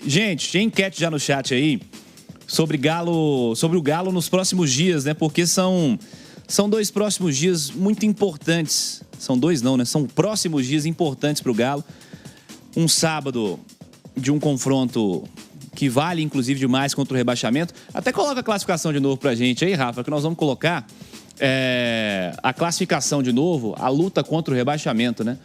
Gente, tem enquete já no chat aí sobre o Galo nos próximos dias, né? Porque são 2 próximos dias muito importantes. São 2 não, né? São próximos dias importantes para o Galo. Um sábado de um confronto que vale, inclusive, demais contra o rebaixamento. Até coloca a classificação de novo pra gente aí, Rafa, que nós vamos colocar a classificação de novo, a luta contra o rebaixamento, né?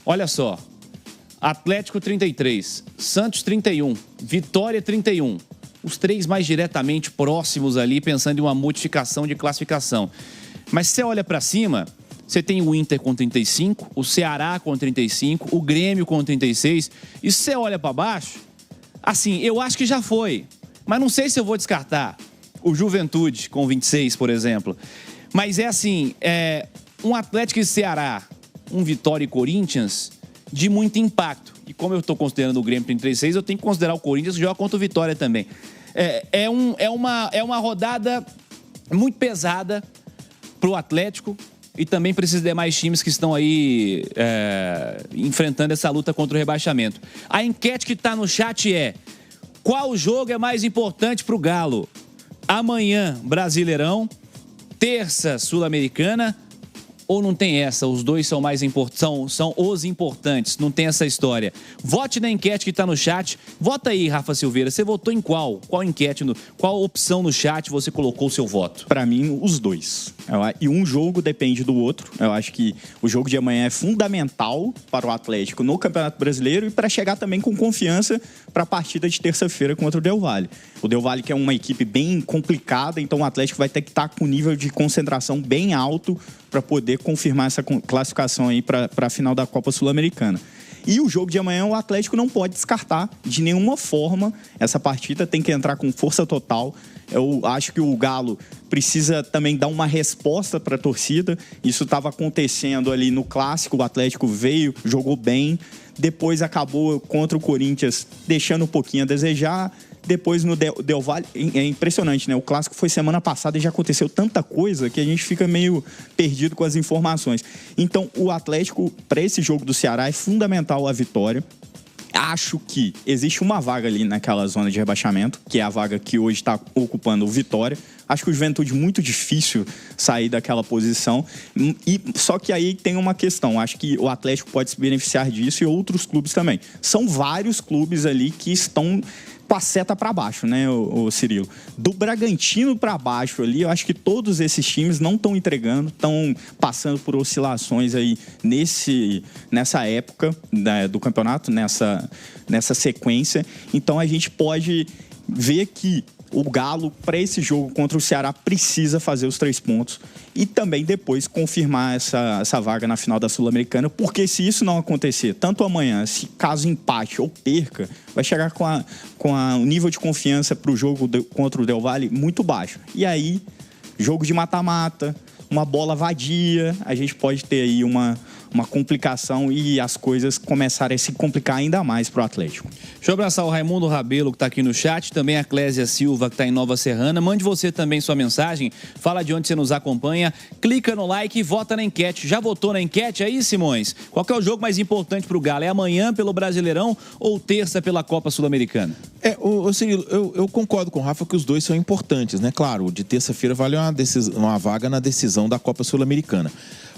Olha só, Atlético 33, Santos 31, Vitória 31. Os 3 mais diretamente próximos ali, pensando em uma modificação de classificação. Mas se você olha pra cima, você tem o Inter com 35, o Ceará com 35, o Grêmio com 36. E se você olha pra baixo, assim, eu acho que já foi. Mas não sei se eu vou descartar o Juventude com 26, por exemplo. Mas é assim, um Atlético e Ceará, um Vitória e Corinthians de muito impacto. E como eu estou considerando o Grêmio 36, eu tenho que considerar o Corinthians que joga contra o Vitória também. É uma rodada muito pesada para o Atlético e também para esses demais times que estão aí enfrentando essa luta contra o rebaixamento. A enquete que está no chat é: qual jogo é mais importante para o Galo? Amanhã, Brasileirão, terça, Sul-Americana, ou não tem essa? Os 2 são mais importantes, são os importantes, não tem essa história. Vote na enquete que está no chat. Vota aí, Rafa Silveira, você votou em qual? Qual enquete, qual opção no chat você colocou o seu voto? Para mim, os 2. E um jogo depende do outro. Eu acho que o jogo de amanhã é fundamental para o Atlético no Campeonato Brasileiro e para chegar também com confiança para a partida de terça-feira contra o Del Valle. O Del Valle que é uma equipe bem complicada, então o Atlético vai ter que estar com um nível de concentração bem alto para poder confirmar essa classificação aí para a final da Copa Sul-Americana. E o jogo de amanhã, o Atlético não pode descartar de nenhuma forma essa partida, tem que entrar com força total. Eu acho que o Galo precisa também dar uma resposta para a torcida. Isso estava acontecendo ali no Clássico, o Atlético veio, jogou bem, depois acabou contra o Corinthians deixando um pouquinho a desejar. Depois no Del Valle, é impressionante, né? O Clássico foi semana passada e já aconteceu tanta coisa que a gente fica meio perdido com as informações. Então, o Atlético, para esse jogo do Ceará, é fundamental a vitória. Acho que existe uma vaga ali naquela zona de rebaixamento, que é a vaga que hoje está ocupando o Vitória. Acho que o Juventude é muito difícil sair daquela posição. Só que aí tem uma questão. Acho que o Atlético pode se beneficiar disso e outros clubes também. São vários clubes ali que estão com a seta para baixo, né, o Cirilo? Do Bragantino para baixo ali, eu acho que todos esses times não estão entregando, estão passando por oscilações aí nessa época do campeonato, nessa sequência. Então a gente pode ver que o Galo, para esse jogo contra o Ceará, precisa fazer os 3 pontos e também depois confirmar essa vaga na final da Sul-Americana, porque se isso não acontecer, tanto amanhã, se caso empate ou perca, vai chegar com o nível de confiança para o jogo contra o Del Valle muito baixo. E aí, jogo de mata-mata, uma bola vadia, a gente pode ter aí uma complicação e as coisas começarem a se complicar ainda mais para o Atlético. Deixa eu abraçar o Raimundo Rabelo, que está aqui no chat, também a Clésia Silva, que está em Nova Serrana. Mande você também sua mensagem, fala de onde você nos acompanha, clica no like e vota na enquete. Já votou na enquete aí, Simões? Qual que é o jogo mais importante para o Galo? É amanhã pelo Brasileirão ou terça pela Copa Sul-Americana? Cirilo, eu concordo com o Rafa que os 2 são importantes, né? Claro, de terça-feira vale uma vaga na decisão da Copa Sul-Americana.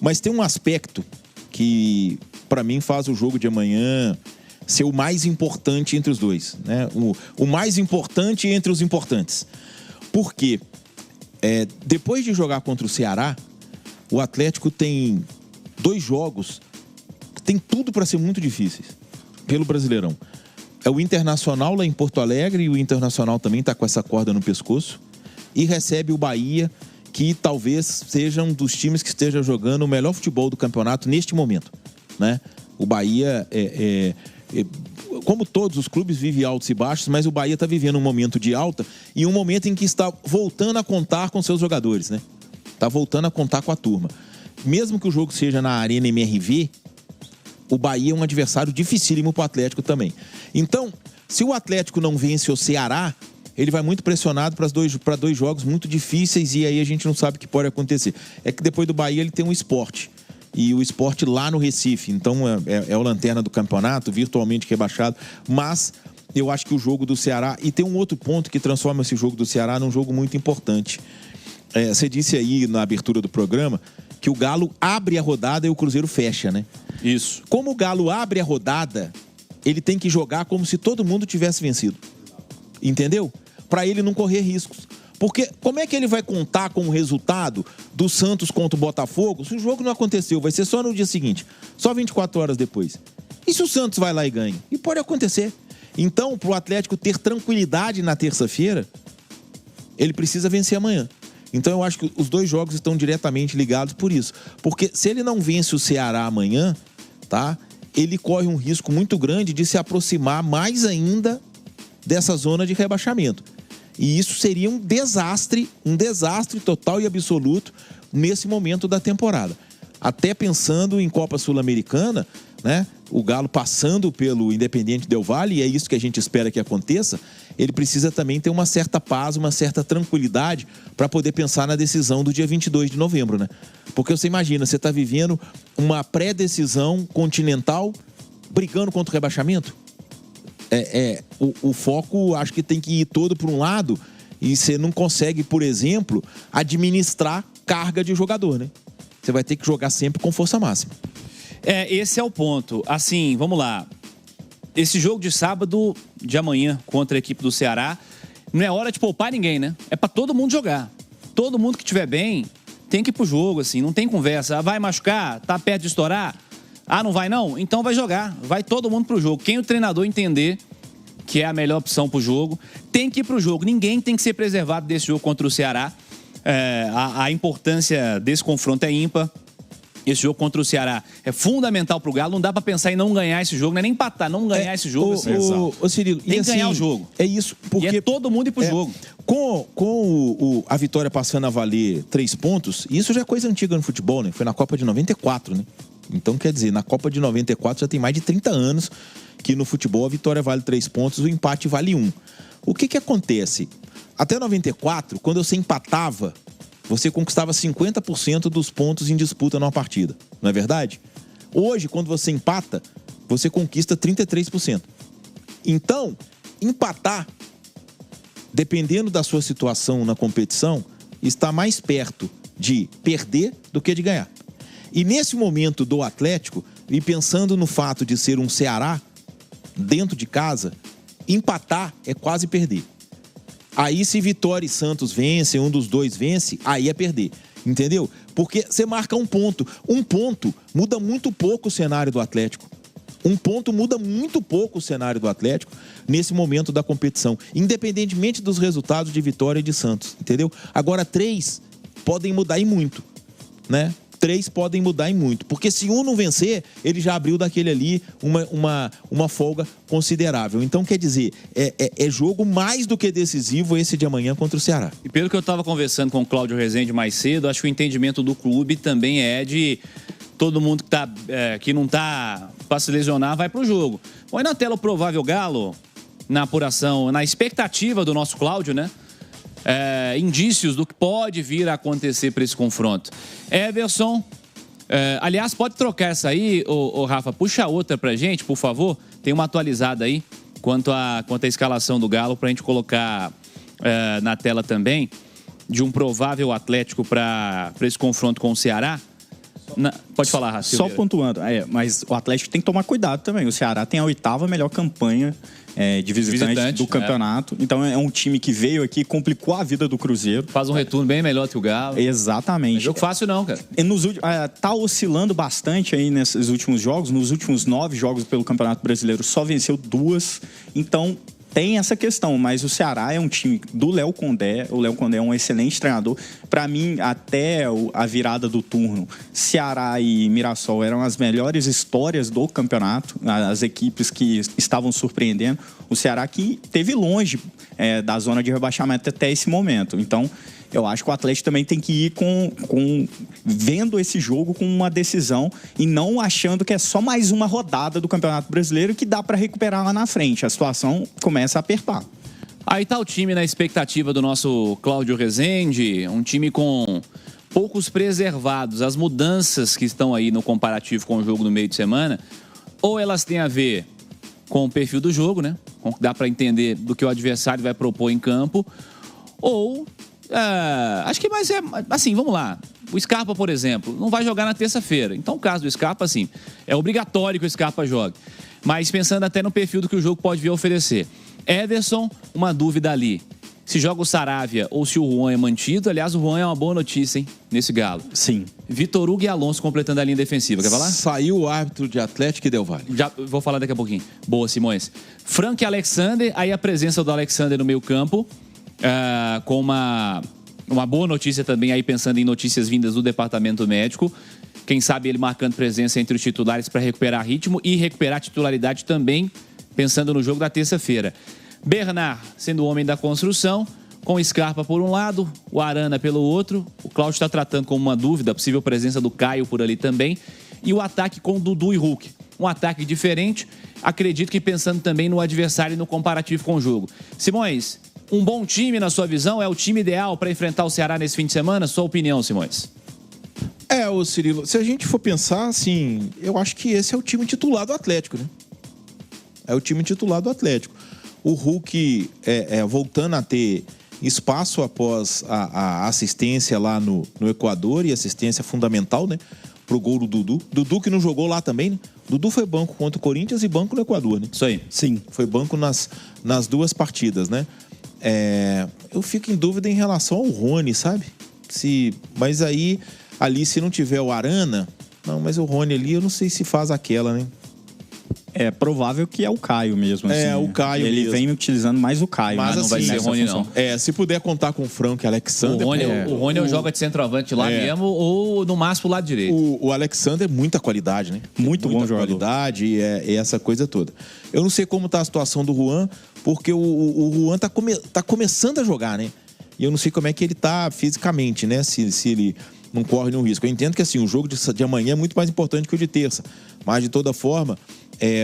Mas tem um aspecto que, para mim, faz o jogo de amanhã ser o mais importante entre os 2, né? O mais importante entre os importantes. Porque depois de jogar contra o Ceará, o Atlético tem 2 jogos que tem tudo para ser muito difíceis pelo Brasileirão. É o Internacional lá em Porto Alegre, e o Internacional também está com essa corda no pescoço, e recebe o Bahia, que talvez seja um dos times que esteja jogando o melhor futebol do campeonato neste momento, né? O Bahia, como todos os clubes, vive altos e baixos, mas o Bahia está vivendo um momento de alta e um momento em que está voltando a contar com seus jogadores, né? Está voltando a contar com a turma. Mesmo que o jogo seja na Arena MRV, o Bahia é um adversário dificílimo para o Atlético também. Então, se o Atlético não vence o Ceará, ele vai muito pressionado para 2 jogos muito difíceis, e aí a gente não sabe o que pode acontecer. É que depois do Bahia ele tem um Sport, e o Sport lá no Recife, então é o lanterna do campeonato, virtualmente rebaixado, mas eu acho que o jogo do Ceará... E tem um outro ponto que transforma esse jogo do Ceará num jogo muito importante. Você disse aí na abertura do programa que o Galo abre a rodada e o Cruzeiro fecha, né? Isso. Como o Galo abre a rodada, ele tem que jogar como se todo mundo tivesse vencido. Entendeu? Para ele não correr riscos. Porque como é que ele vai contar com o resultado do Santos contra o Botafogo se o jogo não aconteceu? Vai ser só no dia seguinte, só 24 horas depois. E se o Santos vai lá e ganha? E pode acontecer. Então, para o Atlético ter tranquilidade na terça-feira, ele precisa vencer amanhã. Então, eu acho que os dois jogos estão diretamente ligados por isso. Porque se ele não vence o Ceará amanhã, tá? Ele corre um risco muito grande de se aproximar mais ainda dessa zona de rebaixamento. E isso seria um desastre total e absoluto nesse momento da temporada. Até pensando em Copa Sul-Americana, né? O Galo passando pelo Independiente Del Valle, e é isso que a gente espera que aconteça, ele precisa também ter uma certa paz, uma certa tranquilidade para poder pensar na decisão do dia 22 de novembro, né? Porque você imagina, você está vivendo uma pré-decisão continental brigando contra o rebaixamento. O foco acho que tem que ir todo por um lado e você não consegue, por exemplo, administrar carga de jogador, né? Você vai ter que jogar sempre com força máxima. Esse é o ponto. Assim, vamos lá. Esse jogo de sábado, de amanhã, contra a equipe do Ceará, não é hora de poupar ninguém, né? É pra todo mundo jogar. Todo mundo que estiver bem tem que ir pro jogo, assim. Não tem conversa. Vai machucar? Tá perto de estourar? Não vai não? Então vai jogar. Vai todo mundo pro jogo. Quem o treinador entender que é a melhor opção pro jogo, tem que ir pro jogo. Ninguém tem que ser preservado desse jogo contra o Ceará. A importância desse confronto é ímpar. Esse jogo contra o Ceará é fundamental pro Galo. Não dá pra pensar em não ganhar esse jogo, não é nem empatar, não ganhar esse jogo. Ô Cirilo, tem que assim, ganhar o jogo. É isso, porque... E é todo mundo ir pro jogo. Com a vitória passando a valer 3 pontos, isso já é coisa antiga no futebol, né? Foi na Copa de 94, né? Então, quer dizer, na Copa de 94 já tem mais de 30 anos que no futebol a vitória vale 3 pontos, o empate vale 1. O que acontece? Até 94, quando você empatava, você conquistava 50% dos pontos em disputa numa partida, não é verdade? Hoje, quando você empata, você conquista 33%. Então, empatar, dependendo da sua situação na competição, está mais perto de perder do que de ganhar. E nesse momento do Atlético, e pensando no fato de ser um Ceará dentro de casa, empatar é quase perder. Aí se Vitória e Santos vencem, um dos dois vence, aí é perder, entendeu? Porque você marca um ponto muda muito pouco o cenário do Atlético. Um ponto muda muito pouco o cenário do Atlético nesse momento da competição, independentemente dos resultados de Vitória e de Santos, entendeu? Agora 3 podem mudar e muito, né? 3 podem mudar e muito, porque se um não vencer, ele já abriu daquele ali uma folga considerável. Então, quer dizer, é jogo mais do que decisivo esse de amanhã contra o Ceará. E pelo que eu estava conversando com o Cláudio Rezende mais cedo, acho que o entendimento do clube também é de todo mundo que não tá para se lesionar vai pro jogo. Põe na tela o provável Galo, na apuração, na expectativa do nosso Cláudio, né? Indícios do que pode vir a acontecer para esse confronto. Everson, aliás, pode trocar essa aí, ô Rafa, puxa outra pra gente, por favor. Tem uma atualizada aí quanto à escalação do Galo pra gente colocar na tela também, de um provável Atlético para esse confronto com o Ceará. Pode falar, Rafa. Só pontuando, mas o Atlético tem que tomar cuidado também. O Ceará tem a 8ª melhor campanha de visitante do campeonato. Então é um time que veio aqui e complicou a vida do Cruzeiro. Faz um retorno bem melhor que o Galo. Exatamente. Não é jogo fácil não, cara. Tá oscilando bastante aí nesses últimos jogos. Nos últimos 9 jogos pelo Campeonato Brasileiro só venceu 2. Então tem essa questão, mas o Ceará é um time do Léo Condé. O Léo Condé é um excelente treinador. Para mim, até a virada do turno, Ceará e Mirassol eram as melhores histórias do campeonato, as equipes que estavam surpreendendo. O Ceará que esteve longe da zona de rebaixamento até esse momento. Então, eu acho que o Atlético também tem que ir vendo esse jogo com uma decisão e não achando que é só mais uma rodada do Campeonato Brasileiro que dá para recuperar lá na frente. A situação começa a apertar. Aí tá o time na expectativa do nosso Cláudio Rezende, um time com poucos preservados. As mudanças que estão aí no comparativo com o jogo no meio de semana, ou elas têm a ver com o perfil do jogo, né? dá para entender do que o adversário vai propor em campo, ou acho que mais assim, vamos lá. O Scarpa, por exemplo, não vai jogar na terça-feira. Então, o caso do Scarpa, assim, é obrigatório que o Scarpa jogue. Mas pensando até no perfil do que o jogo pode vir a oferecer. Ederson, uma dúvida ali. Se joga o Saravia ou se o Juan é mantido. Aliás, o Juan é uma boa notícia, hein? Nesse Galo. Sim. Vitor Hugo e Alonso completando a linha defensiva. Quer falar? Saiu o árbitro de Atlético e Del Valle. Já vou falar daqui a pouquinho. Boa, Simões. Frank e Alexander. Aí a presença do Alexander no meio campo. Com uma boa notícia também, aí pensando em notícias vindas do departamento médico. Quem sabe ele marcando presença entre os titulares para recuperar ritmo e recuperar titularidade também, pensando no jogo da terça-feira. Bernard sendo o homem da construção, com Scarpa por um lado, o Arana pelo outro. O Cláudio está tratando como uma dúvida a possível presença do Caio por ali também. E o ataque com Dudu e Hulk. Um ataque diferente, acredito que pensando também no adversário e no comparativo com o jogo. Simões, um bom time, na sua visão, é o time ideal para enfrentar o Ceará nesse fim de semana? Sua opinião, Simões? Ô Cirilo, se a gente for pensar, assim, eu acho que esse é o time titular do Atlético, né? É o time titular do Atlético. O Hulk voltando a ter espaço após a assistência lá no Equador, e assistência fundamental, né? Pro gol do Dudu. Dudu que não jogou lá também, né? Dudu foi banco contra o Corinthians e banco no Equador, né? Isso aí. Sim. Foi banco nas duas partidas, né? Eu fico em dúvida em relação ao Rony, sabe? Mas aí, ali, se não tiver o Arana... Não, mas o Rony ali, eu não sei se faz aquela, né? É provável que é o Caio mesmo. Assim, o Caio ele mesmo. vem utilizando mais o Caio. Mas não assim, vai ser o Rony, não. Se puder contar com o Frank e Alexander... O Rony joga de centroavante lá mesmo, ou no máximo pro lado direito. O Alexander é muita qualidade, né? Muito bom jogador. Qualidade e essa coisa toda. Eu não sei como tá a situação do Juan, porque o Juan tá começando a jogar, né? E eu não sei como é que ele tá fisicamente, né? Se ele não corre nenhum risco. Eu entendo que assim, o jogo de amanhã é muito mais importante que o de terça. Mas, de toda forma,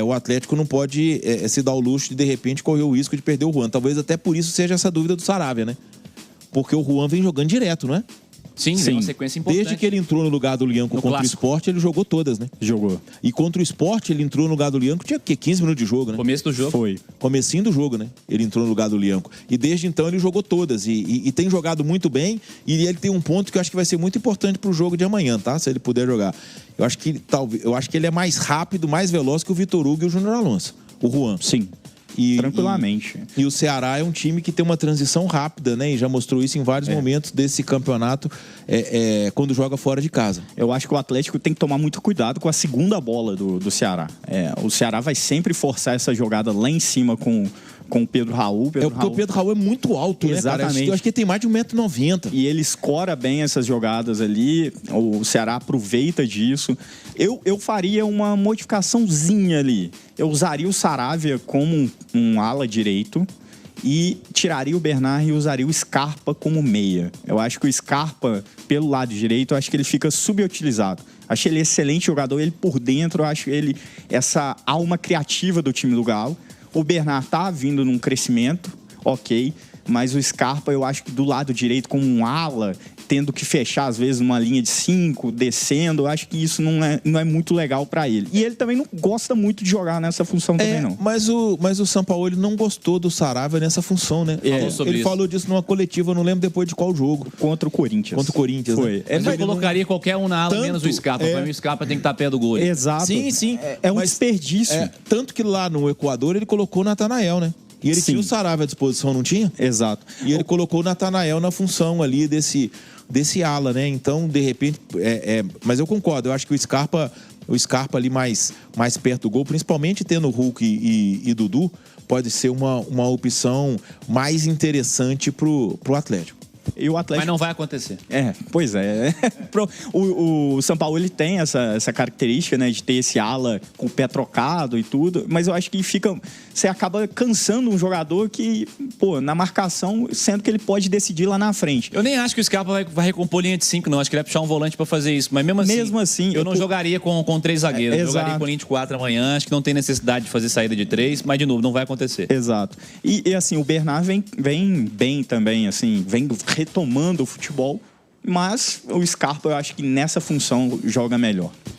o Atlético não pode se dar o luxo de repente, correr o risco de perder o Juan. Talvez até por isso seja essa dúvida do Saravia, né? Porque o Juan vem jogando direto, não é? Sim, uma sequência importante. Desde que ele entrou no lugar do Lianco contra clássico. O Sport, ele jogou todas, né? Jogou. E contra o Sport, ele entrou no lugar do Lianco, tinha o quê? 15 minutos de jogo, né? Começo do jogo. Foi. Comecinho do jogo, né? Ele entrou no lugar do Lianco. E desde então ele jogou todas. E tem jogado muito bem. E ele tem um ponto que eu acho que vai ser muito importante pro jogo de amanhã, tá? Se ele puder jogar. Eu acho que ele é mais rápido, mais veloz que o Vitor Hugo e o Júnior Alonso. O Juan. Sim. Tranquilamente. E o Ceará é um time que tem uma transição rápida, né? E já mostrou isso em vários momentos desse campeonato, quando joga fora de casa. Eu acho que o Atlético tem que tomar muito cuidado com a segunda bola do Ceará. O Ceará vai sempre forçar essa jogada lá em cima com o Pedro Raul. Porque o Pedro Raul é muito alto, exatamente, né, cara? Eu acho que ele tem mais de 1,90 m. E ele escora bem essas jogadas ali. O Ceará aproveita disso. Eu faria uma modificaçãozinha ali. Eu usaria o Saravia como um ala direito e tiraria o Bernard e usaria o Scarpa como meia. Eu acho que o Scarpa, pelo lado direito, eu acho que ele fica subutilizado. Acho ele excelente jogador. Ele por dentro, eu acho ele essa alma criativa do time do Galo. O Bernard tá vindo num crescimento, ok, mas o Scarpa eu acho que do lado direito como um ala, tendo que fechar às vezes numa linha de 5, descendo, eu acho que isso não é muito legal para ele. E ele também não gosta muito de jogar nessa função também, não. Mas o Sampaoli não gostou do Saravia nessa função, né? Ele falou disso numa coletiva, eu não lembro depois de qual jogo. Contra o Corinthians. Contra o Corinthians, foi. Né? Mas eu colocaria qualquer um na ala, menos o Scarpa. Para mim o Scarpa tem que estar perto do gol. Exato. Sim. É um desperdício. Tanto que lá no Equador ele colocou o Natanael, né? E ele tinha o Saravia à disposição, não tinha? Exato. E ele colocou o Natanael na função ali desse ala, né? Então, de repente... Mas eu concordo, eu acho que o Scarpa ali mais perto do gol, principalmente tendo Hulk e Dudu, pode ser uma opção mais interessante pro Atlético. E o Atlético... Mas não vai acontecer. Pois é. O São Paulo ele tem essa característica, né, de ter esse ala com o pé trocado e tudo, mas eu acho que você acaba cansando um jogador que, na marcação, sendo que ele pode decidir lá na frente. Eu nem acho que o Scarpa vai recompor linha de 5, não. Acho que ele vai puxar um volante para fazer isso. Mas mesmo assim eu não jogaria com 3 zagueiros. Eu jogaria com linha de 4 amanhã. Acho que não tem necessidade de fazer saída de 3, mas, de novo, não vai acontecer. Exato. E assim, o Bernard vem bem também, assim, vem retomando o futebol, mas o Scarpa eu acho que nessa função joga melhor.